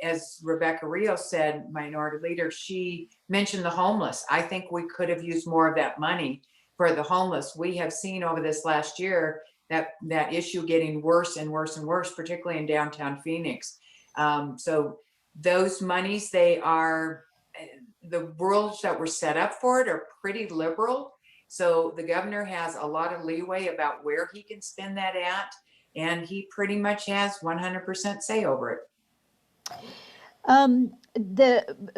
as Rebecca Rios said, minority leader, she mentioned the homeless. I think we could have used more of that money for the homeless. We have seen over this last year that issue getting worse and worse and worse, particularly in downtown Phoenix. So those monies, they are, the rules that were set up for it are pretty liberal. So the governor has a lot of leeway about where he can spend that at, and he pretty much has 100% say over it.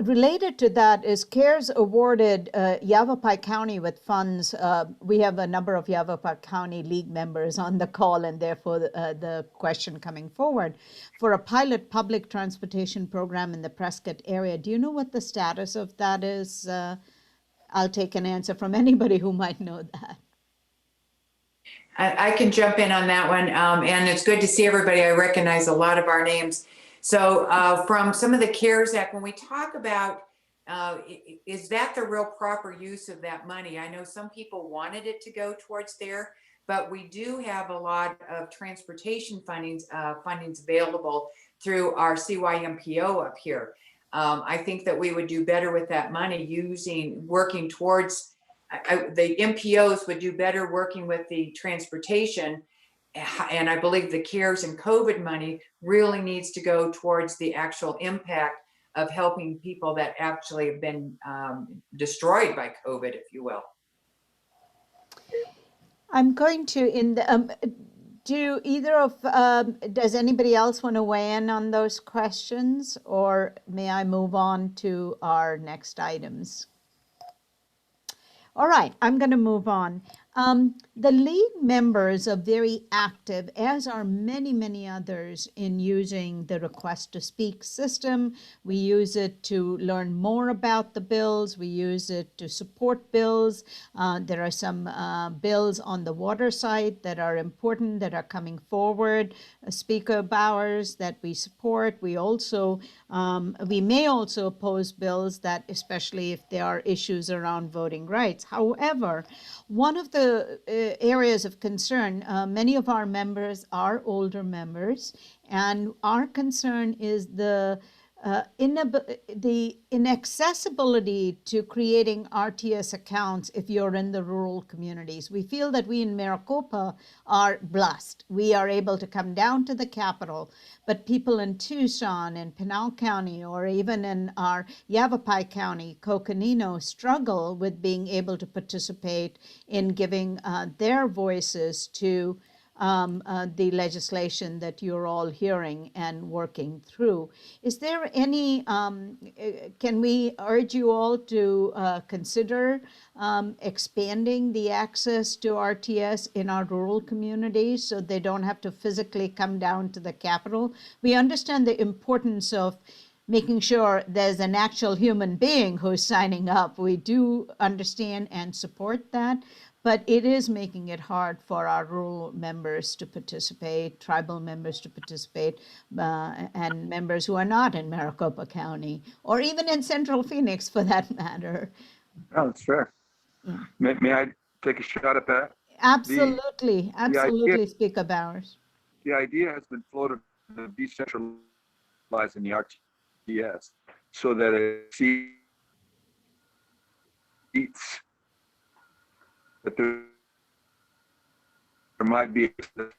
Related to that is CARES awarded Yavapai County with funds. We have a number of Yavapai County League members on the call, and therefore the question coming forward for a pilot public transportation program in the Prescott area. Do you know what the status of that is? I'll take an answer from anybody who might know that. I can jump in on that one, and it's good to see everybody. I recognize a lot of our names. So from some of the CARES Act, when we talk about, is that the real proper use of that money? I know some people wanted it to go towards there, but we do have a lot of transportation fundings available through our CYMPO up here. I think that we would do better with that money working towards, the MPOs would do better working with the transportation. And I believe the CARES and COVID money really needs to go towards the actual impact of helping people that actually have been destroyed by COVID, if you will. I'm going to, does anybody else want to weigh in on those questions, or may I move on to our next items? All right, I'm going to move on. The league members are very active, as are many, many others, in using the request to speak system. We use it to learn more about the bills. We use it to support bills. There are some bills on the water side that are important, that are coming forward. Speaker Bowers that we support. We also, we may also oppose bills that, especially if there are issues around voting rights. However, one of the areas of concern, many of our members are older members, and our concern is the inaccessibility to creating RTS accounts if you're in the rural communities. We feel that we in Maricopa are blessed. We are able to come down to the capital, but people in Tucson and Pinal County, or even in our Yavapai County, Coconino, struggle with being able to participate in giving their voices to the legislation that you're all hearing and working through. Is there any, can we urge you all to consider expanding the access to RTS in our rural communities so they don't have to physically come down to the capital? We understand the importance of making sure there's an actual human being who's signing up. We do understand and support that. but it is making it hard for our rural members to participate, tribal members to participate, and members who are not in Maricopa County, or even in Central Phoenix for that matter. Oh, that's fair. Yeah. May I take a shot at that? Absolutely, idea- absolutely, Speaker Bowers. The idea has been floated of decentralizing the RTS so that it seats that there might be,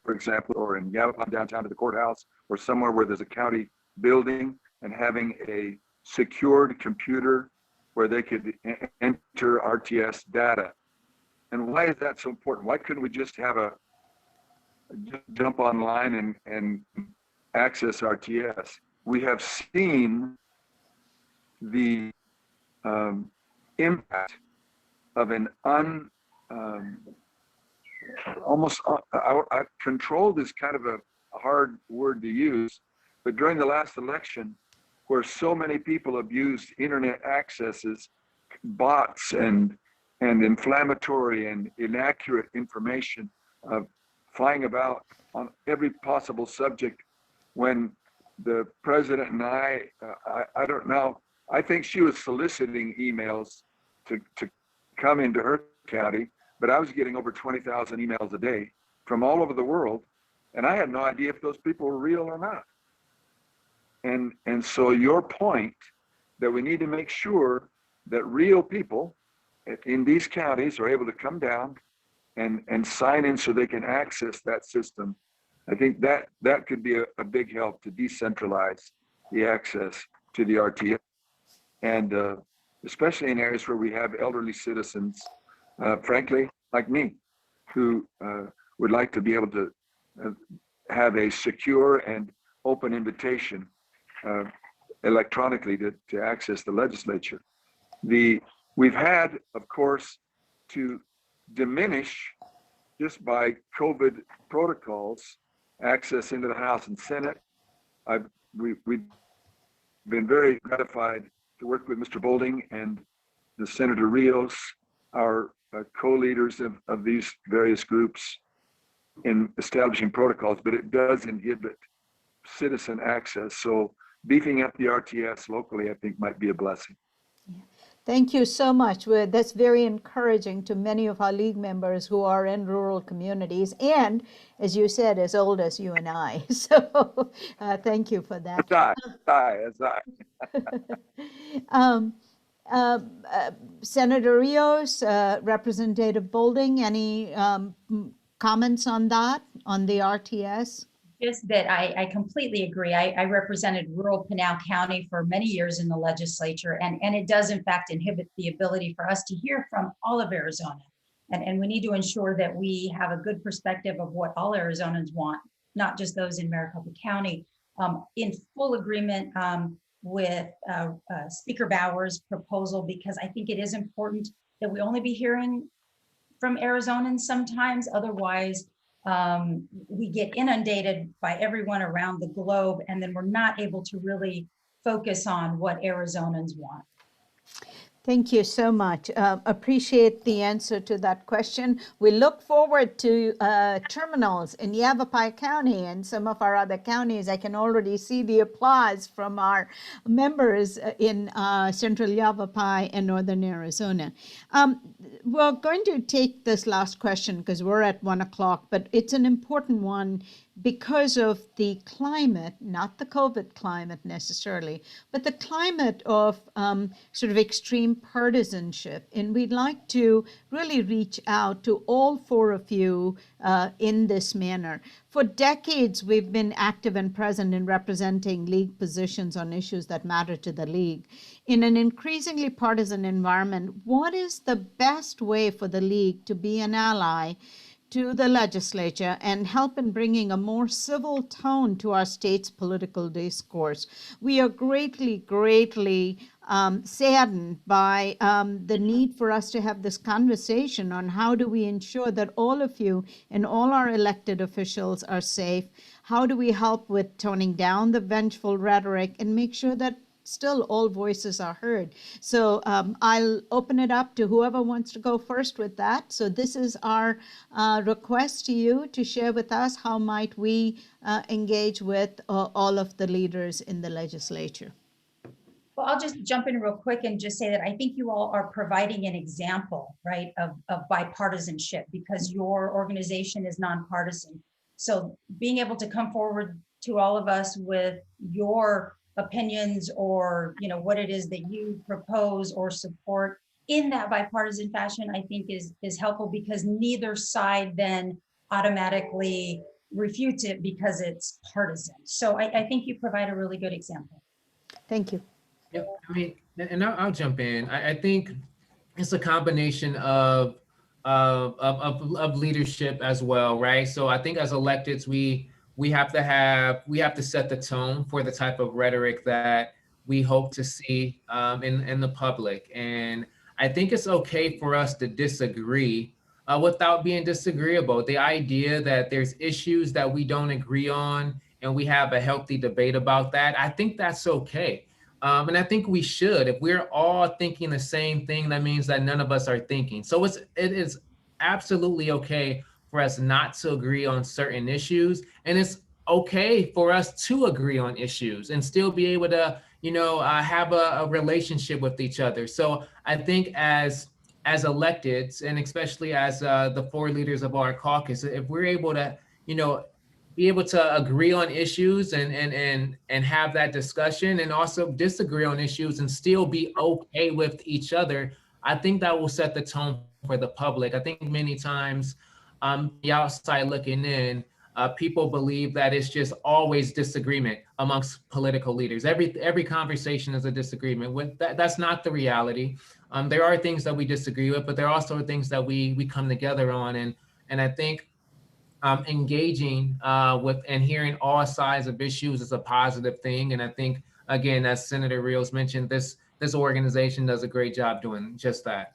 for example, or in Yavapai downtown to the courthouse, or somewhere where there's a county building, and having a secured computer where they could enter RTS data. And why is that so important? Why couldn't we just have a jump online and access RTS? We have seen the impact of an almost controlled is kind of a hard word to use, but during the last election, where so many people abused internet accesses, bots and inflammatory and inaccurate information flying about on every possible subject, when the president and I don't know, I think she was soliciting emails to come into her county, but I was getting over 20,000 emails a day from all over the world, and I had no idea if those people were real or not. And so your point that we need to make sure that real people in these counties are able to come down and sign in so they can access that system. I think that could be a big help to decentralize the access to the RTS. And especially in areas where we have elderly citizens, frankly, like me, who would like to be able to have a secure and open invitation electronically to access the legislature. We've had, of course, to diminish, just by COVID protocols, access into the House and Senate. We've been very gratified to work with Mr. Bolding and the Senator Rios, our co-leaders of these various groups, in establishing protocols, but it does inhibit citizen access. So beefing up the RTS locally, I think, might be a blessing. Thank you so much. That's very encouraging to many of our league members who are in rural communities and, as you said, as old as you and I. So thank you for that. As I. Senator Rios, Representative Bolding, any comments on that, on the RTS? Just that I completely agree. I represented rural Pinal County for many years in the legislature, and it does in fact inhibit the ability for us to hear from all of Arizona. And we need to ensure that we have a good perspective of what all Arizonans want, not just those in Maricopa County. In full agreement with Speaker Bowers' proposal, because I think it is important that we only be hearing from Arizonans sometimes. Otherwise, we get inundated by everyone around the globe, and then we're not able to really focus on what Arizonans want. Thank you so much. Appreciate the answer to that question. We look forward to terminals in Yavapai County and some of our other counties. I can already see the applause from our members in central Yavapai and northern Arizona. We're going to take this last question because we're at 1 o'clock, but it's an important one because of the climate, not the COVID climate necessarily, but the climate of sort of extreme partisanship. And we'd like to really reach out to all four of you in this manner. For decades, we've been active and present in representing league positions on issues that matter to the league. In an increasingly partisan environment, what is the best way for the league to be an ally to the legislature and help in bringing a more civil tone to our state's political discourse? We are greatly saddened by the need for us to have this conversation on how do we ensure that all of you and all our elected officials are safe? How do we help with toning down the vengeful rhetoric and make sure that still all voices are heard. So I'll open it up to whoever wants to go first with that. So this is our request to you to share with us how might we engage with all of the leaders in the legislature. Well, I'll just jump in real quick and just say that I think you all are providing an example, right, of bipartisanship, because your organization is nonpartisan. So being able to come forward to all of us with your opinions, or what it is that you propose or support in that bipartisan fashion, I think is helpful, because neither side then automatically refutes it because it's partisan. So I think you provide a really good example. Thank you. Yeah, I mean, and I'll jump in. I think it's a combination of leadership as well, right? So I think as electeds, we have to set the tone for the type of rhetoric that we hope to see in the public. And I think it's okay for us to disagree without being disagreeable. The idea that there's issues that we don't agree on and we have a healthy debate about that, I think that's okay. And I think we should. If we're all thinking the same thing, that means that none of us are thinking. So it is absolutely okay for us not to agree on certain issues. And it's okay for us to agree on issues and still be able to, have a relationship with each other. So I think as electeds, and especially as the 4 leaders of our caucus, if we're able to, be able to agree on issues and have that discussion, and also disagree on issues and still be okay with each other, I think that will set the tone for the public. I think many times the outside looking in, people believe that it's just always disagreement amongst political leaders. Every conversation is a disagreement. With that's not the reality. There are things that we disagree with, but there are also things that we come together on. And I think engaging with and hearing all sides of issues is a positive thing. And I think, again, as Senator Rios mentioned, this organization does a great job doing just that.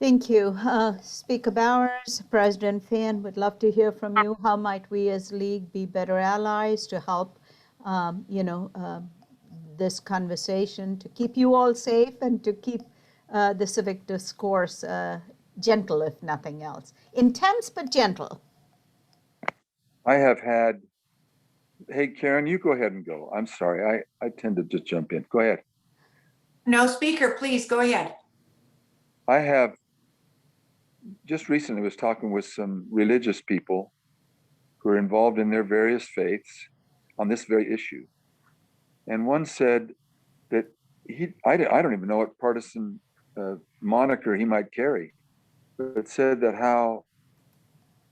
Thank you. Speaker Bowers, President Fenn, would love to hear from you. How might we as League be better allies to help, this conversation, to keep you all safe and to keep the civic discourse gentle, if nothing else. Intense, but gentle. I have had, hey, Karen, you go ahead and go. I'm sorry. I tend to just jump in. Go ahead. No, Speaker, please go ahead. I have just recently was talking with some religious people who are involved in their various faiths on this very issue. And one said that I don't even know what partisan moniker he might carry, but said that how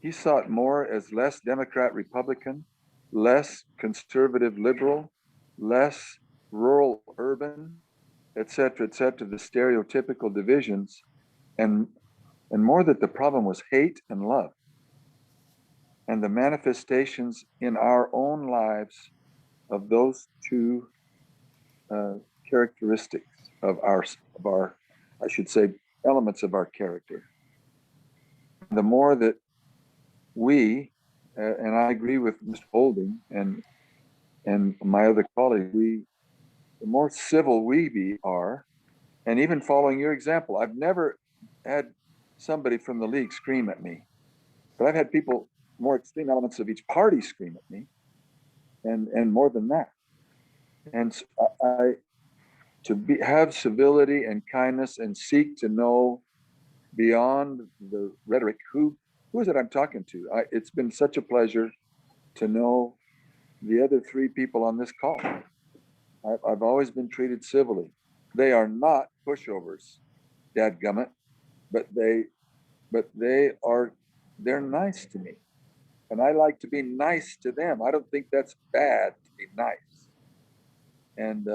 he saw it more as less Democrat Republican, less conservative liberal, less rural urban, et cetera, the stereotypical divisions, and more that the problem was hate and love, and the manifestations in our own lives of those two characteristics of our, I should say, elements of our character. The more that we, and I agree with Mr. Holding and my other colleague, the more civil we are, and even following your example, I've never had somebody from the League scream at me, but I've had people, more extreme elements of each party scream at me, and more than that. And so have civility and kindness and seek to know beyond the rhetoric who is it I'm talking to. It's been such a pleasure to know the other 3 people on this call. I've always been treated civilly. They are not pushovers, dadgummit, but they're nice to me. And I like to be nice to them. I don't think that's bad to be nice. And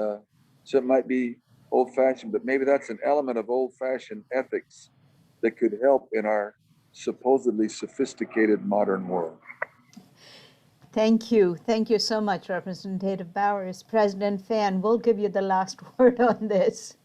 so it might be old-fashioned, but maybe that's an element of old-fashioned ethics that could help in our supposedly sophisticated modern world. Thank you. Thank you so much, Representative Bowers. President Fann, we'll give you the last word on this.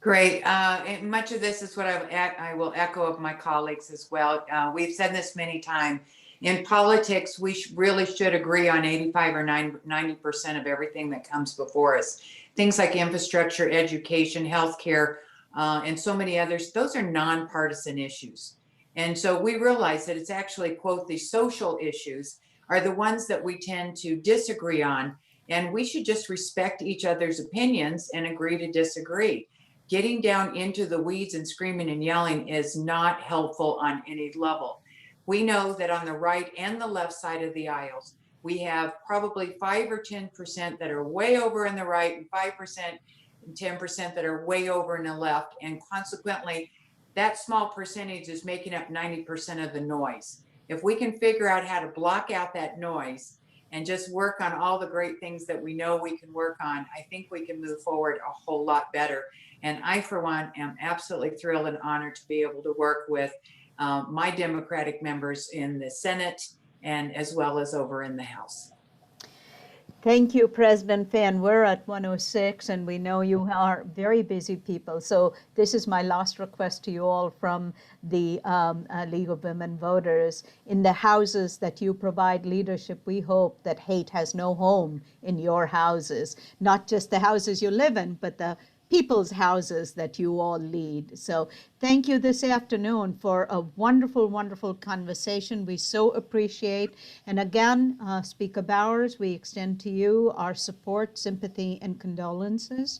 Great. And much of this is what I will echo of my colleagues as well. We've said this many times. In politics, we really should agree on 85 or 90% of everything that comes before us. Things like infrastructure, education, healthcare, and so many others, those are nonpartisan issues. And so we realize that it's actually, quote, the social issues are the ones that we tend to disagree on, and we should just respect each other's opinions and agree to disagree. Getting down into the weeds and screaming and yelling is not helpful on any level. We know that on the right and the left side of the aisles, we have probably 5 or 10% that are way over in the right and 5% and 10% that are way over in the left. And consequently, that small percentage is making up 90% of the noise. If we can figure out how to block out that noise and just work on all the great things that we know we can work on, I think we can move forward a whole lot better. And I, for one, am absolutely thrilled and honored to be able to work with my Democratic members in the Senate and as well as over in the House. Thank you, President Fenn. We're at 1:06, and we know you are very busy people. So this is my last request to you all from the League of Women Voters. In the houses that you provide leadership, we hope that hate has no home in your houses, not just the houses you live in, but the people's houses that you all lead. So thank you this afternoon for a wonderful, wonderful conversation. We so appreciate. And again, Speaker Bowers, we extend to you our support, sympathy, and condolences.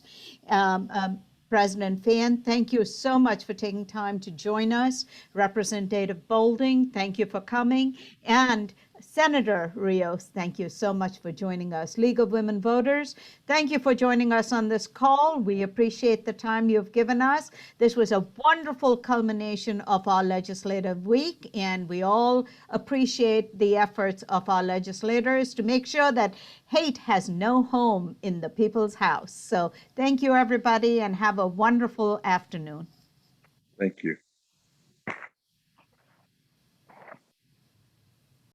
President Fann, thank you so much for taking time to join us. Representative Bolding, thank you for coming. And Senator Rios, thank you so much for joining us. League of Women Voters, thank you for joining us on this call. We appreciate the time you've given us. This was a wonderful culmination of our legislative week, and we all appreciate the efforts of our legislators to make sure that hate has no home in the people's house. So thank you, everybody, and have a wonderful afternoon. Thank you.